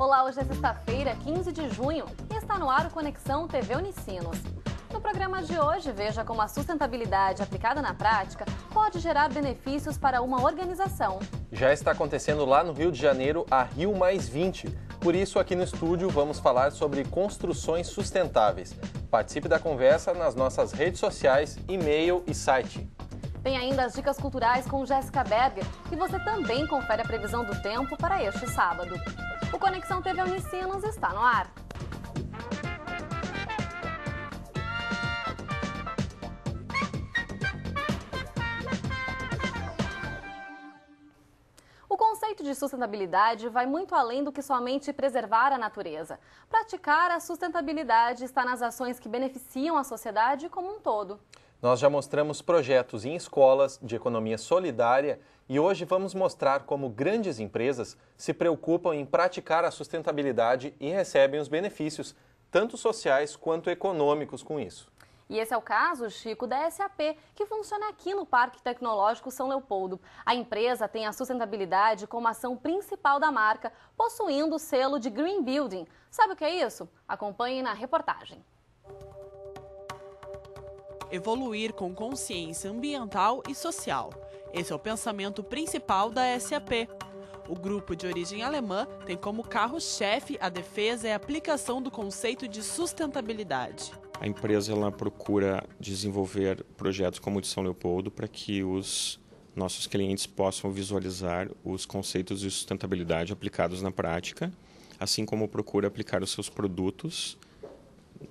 Olá, hoje é sexta-feira, 15 de junho, e está no ar o Conexão TV Unicinos. No programa de hoje, veja como a sustentabilidade aplicada na prática pode gerar benefícios para uma organização. Já está acontecendo lá no Rio de Janeiro a Rio+20. Por isso, aqui no estúdio, vamos falar sobre construções sustentáveis. Participe da conversa nas nossas redes sociais, e-mail e site. Tem ainda as dicas culturais com Jéssica Berger e você também confere a previsão do tempo para este sábado. O Conexão TV Unicinos está no ar. O conceito de sustentabilidade vai muito além do que somente preservar a natureza. Praticar a sustentabilidade está nas ações que beneficiam a sociedade como um todo. Nós já mostramos projetos em escolas de economia solidária e hoje vamos mostrar como grandes empresas se preocupam em praticar a sustentabilidade e recebem os benefícios, tanto sociais quanto econômicos, com isso. E esse é o caso, Chico, da SAP, que funciona aqui no Parque Tecnológico São Leopoldo. A empresa tem a sustentabilidade como ação principal da marca, possuindo o selo de Green Building. Sabe o que é isso? Acompanhe na reportagem. Evoluir com consciência ambiental e social. Esse é o pensamento principal da SAP. O grupo de origem alemã tem como carro-chefe a defesa e a aplicação do conceito de sustentabilidade. A empresa ela procura desenvolver projetos como o de São Leopoldo para que os nossos clientes possam visualizar os conceitos de sustentabilidade aplicados na prática, assim como procura aplicar os seus produtos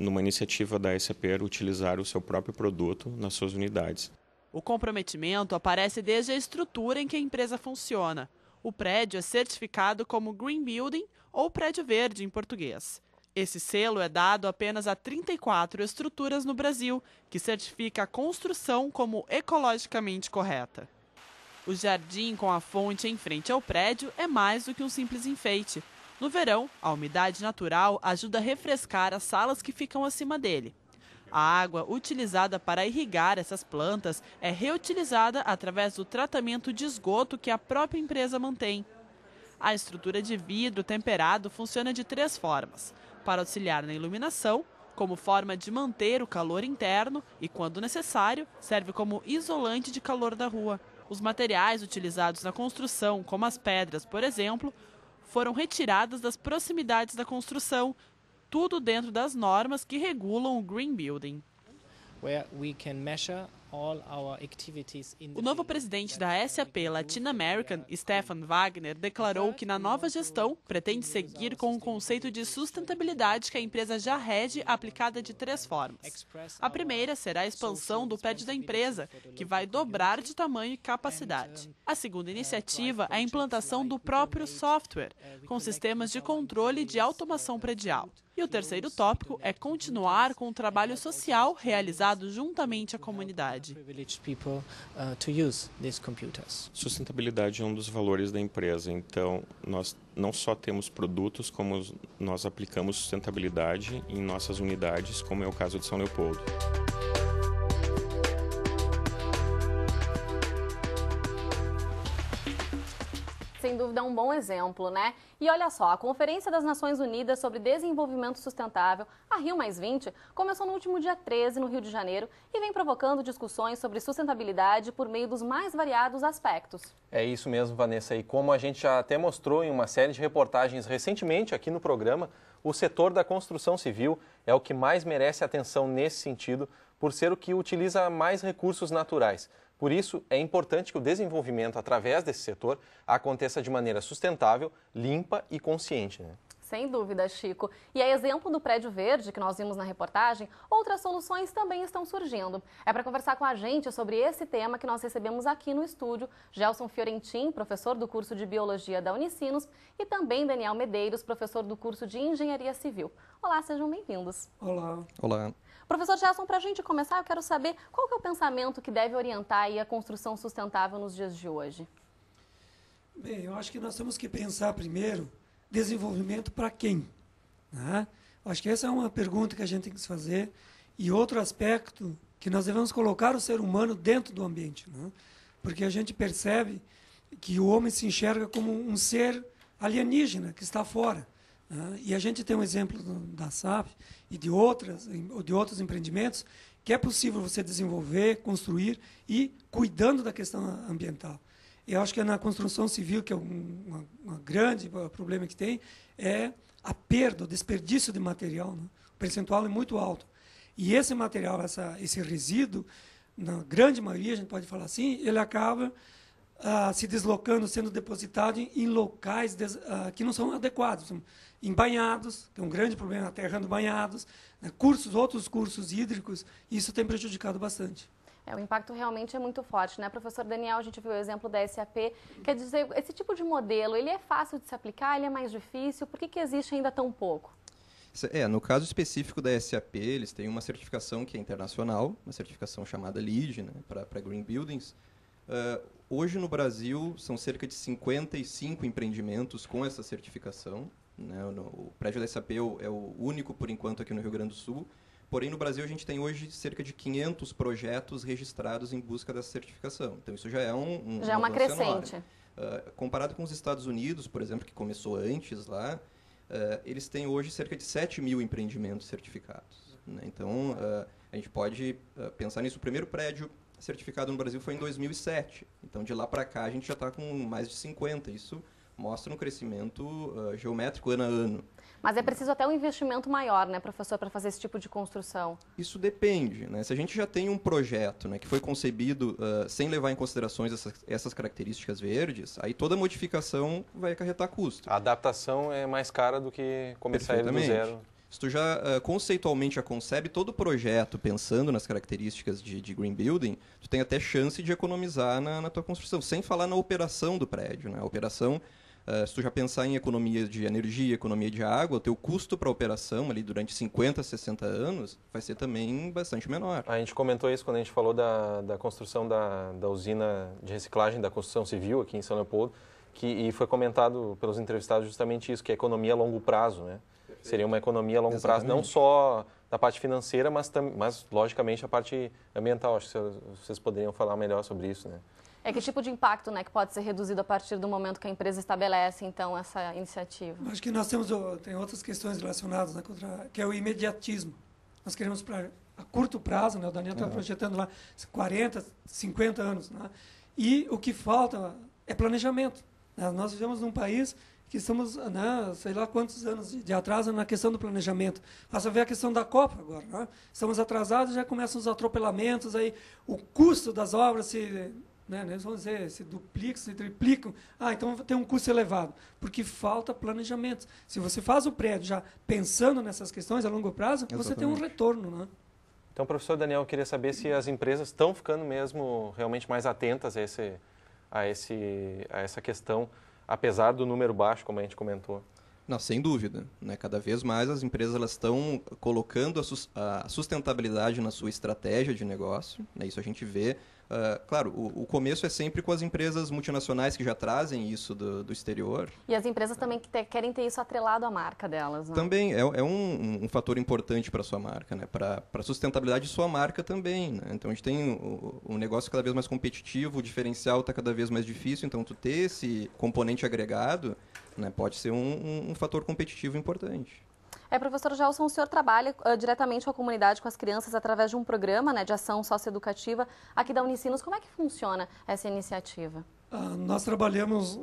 numa iniciativa da SAP, utilizar o seu próprio produto nas suas unidades. O comprometimento aparece desde a estrutura em que a empresa funciona. O prédio é certificado como Green Building ou Prédio Verde em português. Esse selo é dado apenas a 34 estruturas no Brasil, que certifica a construção como ecologicamente correta. O jardim com a fonte em frente ao prédio é mais do que um simples enfeite. No verão, a umidade natural ajuda a refrescar as salas que ficam acima dele. A água utilizada para irrigar essas plantas é reutilizada através do tratamento de esgoto que a própria empresa mantém. A estrutura de vidro temperado funciona de 3 formas: para auxiliar na iluminação, como forma de manter o calor interno e, quando necessário, serve como isolante de calor da rua. Os materiais utilizados na construção, como as pedras, por exemplo, foram retiradas das proximidades da construção, tudo dentro das normas que regulam o Green Building. O novo presidente da SAP Latin American, Stefan Wagner, declarou que na nova gestão pretende seguir com o conceito de sustentabilidade que a empresa já rege, aplicada de 3 formas. A primeira será a expansão do prédio da empresa, que vai dobrar de tamanho e capacidade. A segunda iniciativa é a implantação do próprio software, com sistemas de controle e de automação predial. E o terceiro tópico é continuar com o trabalho social realizado juntamente à comunidade. Sustentabilidade é um dos valores da empresa, então nós não só temos produtos, como nós aplicamos sustentabilidade em nossas unidades, como é o caso de São Leopoldo. Sem dúvida, é um bom exemplo, né? E olha só, a Conferência das Nações Unidas sobre Desenvolvimento Sustentável, a Rio+20, começou no último dia 13 no Rio de Janeiro e vem provocando discussões sobre sustentabilidade por meio dos mais variados aspectos. É isso mesmo, Vanessa. E como a gente já até mostrou em uma série de reportagens recentemente aqui no programa, o setor da construção civil é o que mais merece atenção nesse sentido, por ser o que utiliza mais recursos naturais. Por isso, é importante que o desenvolvimento através desse setor aconteça de maneira sustentável, limpa e consciente, né? Sem dúvida, Chico. E a exemplo do Prédio Verde, que nós vimos na reportagem, outras soluções também estão surgindo. É para conversar com a gente sobre esse tema que nós recebemos aqui no estúdio Gelson Fiorentin, professor do curso de Biologia da Unicinos, e também Daniel Medeiros, professor do curso de Engenharia Civil. Olá, sejam bem-vindos. Olá. Olá. Professor Gelson, para a gente começar, eu quero saber qual que é o pensamento que deve orientar aí a construção sustentável nos dias de hoje. Bem, eu acho que nós temos que pensar primeiro desenvolvimento para quem, né? Acho que essa é uma pergunta que a gente tem que se fazer. E outro aspecto, que nós devemos colocar o ser humano dentro do ambiente, né? Porque a gente percebe que o homem se enxerga como um ser alienígena que está fora. E a gente tem um exemplo da SAP e de outros empreendimentos que é possível você desenvolver, construir e cuidando da questão ambiental. Eu acho que na construção civil, que é um grande problema que tem, é a perda, o desperdício de material. Né? O percentual é muito alto. E esse material, esse resíduo, na grande maioria, a gente pode falar assim, ele acaba se deslocando, sendo depositado em locais que não são adequados. Em banhados, tem um grande problema, aterrando banhados, né? Outros cursos hídricos, e isso tem prejudicado bastante. O impacto realmente é muito forte, né? Professor Daniel, a gente viu o exemplo da SAP. Quer dizer, esse tipo de modelo, ele é fácil de se aplicar, ele é mais difícil? Por que existe ainda tão pouco? No caso específico da SAP, eles têm uma certificação que é internacional, uma certificação chamada LEED, né, para Green Buildings. Hoje no Brasil são cerca de 55 empreendimentos com essa certificação. Né? O prédio da SAP é o único, por enquanto, aqui no Rio Grande do Sul. Porém, no Brasil, a gente tem hoje cerca de 500 projetos registrados em busca dessa certificação. Então, isso já é já é uma crescente. Comparado com os Estados Unidos, por exemplo, que começou antes lá, eles têm hoje cerca de 7 mil empreendimentos certificados. Né? Então, a gente pode pensar nisso. O primeiro prédio certificado no Brasil foi em 2007. Então, de lá para cá, a gente já está com mais de 50. Isso mostra um crescimento geométrico ano a ano. Mas é preciso até um investimento maior, né, professor, para fazer esse tipo de construção? Isso depende. Né? Se a gente já tem um projeto, né, que foi concebido sem levar em consideração essas características verdes, aí toda modificação vai acarretar custo. A adaptação é mais cara do que começar ele do zero. Se tu já conceitualmente já concebe todo o projeto pensando nas características de Green Building, tu tem até chance de economizar na tua construção, sem falar na operação do prédio. Né? A operação, se tu já pensar em economia de energia, economia de água, o teu custo para a operação ali durante 50, 60 anos vai ser também bastante menor. A gente comentou isso quando a gente falou da construção da usina de reciclagem da construção civil aqui em São Leopoldo, e foi comentado pelos entrevistados justamente isso, que é economia a longo prazo, né? Seria uma economia a longo prazo, não só da parte financeira, mas logicamente a parte ambiental. Acho que vocês poderiam falar melhor sobre isso, né? Que tipo de impacto, né, que pode ser reduzido a partir do momento que a empresa estabelece, então, essa iniciativa? Acho que nós tem outras questões relacionadas, né, que é o imediatismo. Nós queremos a curto prazo, né, o Daniel está projetando lá 40, 50 anos, né, e o que falta é planejamento. Né? Nós vivemos num país que estamos, né, sei lá quantos anos de atraso na questão do planejamento. Basta ver a questão da Copa agora. Né? Estamos atrasados, já começam os atropelamentos, aí o custo das obras vamos dizer, se duplicam, se triplicam. Então tem um custo elevado, porque falta planejamento. Se você faz o prédio já pensando nessas questões a longo prazo, você tem um retorno. Né? Então, professor Daniel, eu queria saber se as empresas estão ficando mesmo realmente mais atentas a essa questão, apesar do número baixo, como a gente comentou. Não, sem dúvida. Né? Cada vez mais as empresas estão colocando a sustentabilidade na sua estratégia de negócio. Né? Isso a gente vê. Claro, o começo é sempre com as empresas multinacionais que já trazem isso do exterior. E as empresas também querem ter isso atrelado à marca delas. Né? Também é um fator importante para a sua marca, né? Para a sustentabilidade de sua marca também. Né? Então a gente tem um negócio cada vez mais competitivo, o diferencial está cada vez mais difícil, então tu ter esse componente agregado, né, pode ser um fator competitivo importante. Professor Gelson, o senhor trabalha diretamente com a comunidade, com as crianças, através de um programa, né, de ação socioeducativa aqui da Unicinos. Como é que funciona essa iniciativa? Nós trabalhamos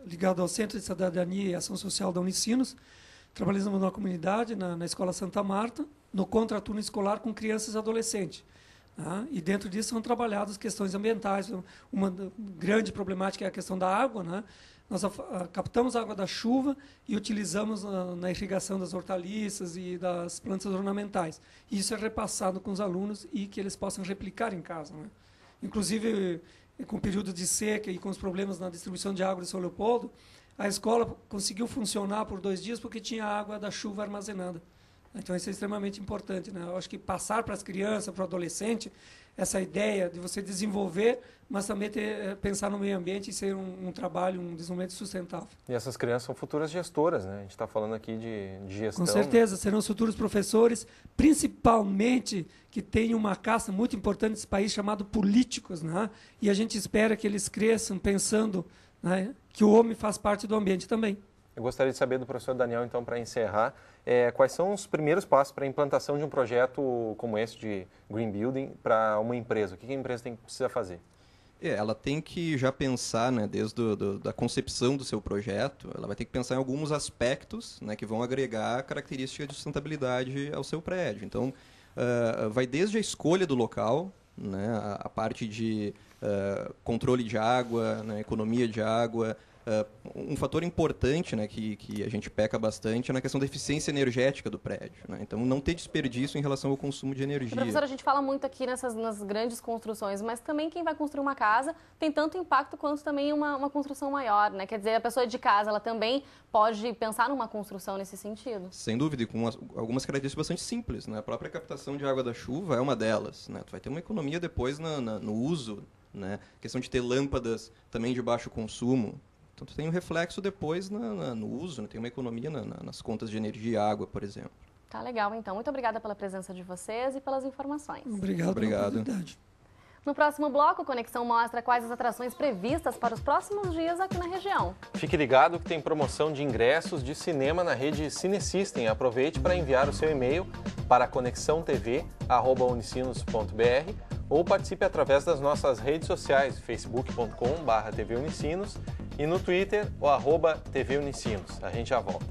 ligado ao Centro de Cidadania e Ação Social da Unicinos. Trabalhamos na comunidade, na Escola Santa Marta, no contraturno escolar com crianças e adolescentes. E dentro disso são trabalhadas questões ambientais. Uma grande problemática é a questão da água, né? Nós captamos a água da chuva e utilizamos na irrigação das hortaliças e das plantas ornamentais. E isso é repassado com os alunos e que eles possam replicar em casa. Né? Inclusive, com o período de seca e com os problemas na distribuição de água de São Leopoldo, a escola conseguiu funcionar por 2 dias porque tinha água da chuva armazenada. Então, isso é extremamente importante. Né? Eu acho que passar para as crianças, para o adolescente, essa ideia de você desenvolver, mas também pensar no meio ambiente e ser um trabalho, um desenvolvimento sustentável. E essas crianças são futuras gestoras, né? A gente está falando aqui de gestão. Com certeza, serão os futuros professores, principalmente que tem uma casta muito importante nesse país chamado políticos, né? E a gente espera que eles cresçam pensando, né, que o homem faz parte do ambiente também. Eu gostaria de saber do professor Daniel, então, para encerrar, quais são os primeiros passos para a implantação de um projeto como esse de Green Building para uma empresa? O que a empresa precisa fazer? Ela tem que já pensar, né, desde da concepção do seu projeto, ela vai ter que pensar em alguns aspectos, né, que vão agregar características de sustentabilidade ao seu prédio. Então, vai desde a escolha do local, né, a parte de controle de água, né, economia de água. Um fator importante, né, que a gente peca bastante é na questão da eficiência energética do prédio, né? Então, não ter desperdício em relação ao consumo de energia. Professor, a gente fala muito aqui nas grandes construções, mas também quem vai construir uma casa tem tanto impacto quanto também uma construção maior, né? Quer dizer, a pessoa de casa, ela também pode pensar numa construção nesse sentido? Sem dúvida, e com algumas características bastante simples, né? A própria captação de água da chuva é uma delas, né? Tu vai ter uma economia depois no uso, né? A questão de ter lâmpadas também de baixo consumo. Então, tu tem um reflexo depois no uso, né? Tem uma economia nas contas de energia e água, por exemplo. Tá legal, então. Muito obrigada pela presença de vocês e pelas informações. Obrigado pela oportunidade. No próximo bloco, a Conexão mostra quais as atrações previstas para os próximos dias aqui na região. Fique ligado que tem promoção de ingressos de cinema na rede Cinesystem. Aproveite para enviar o seu e-mail para conexãotv@unicinos.br ou participe através das nossas redes sociais, facebook.com/tvunicinos e no Twitter, o @tvunicinos. A gente já volta.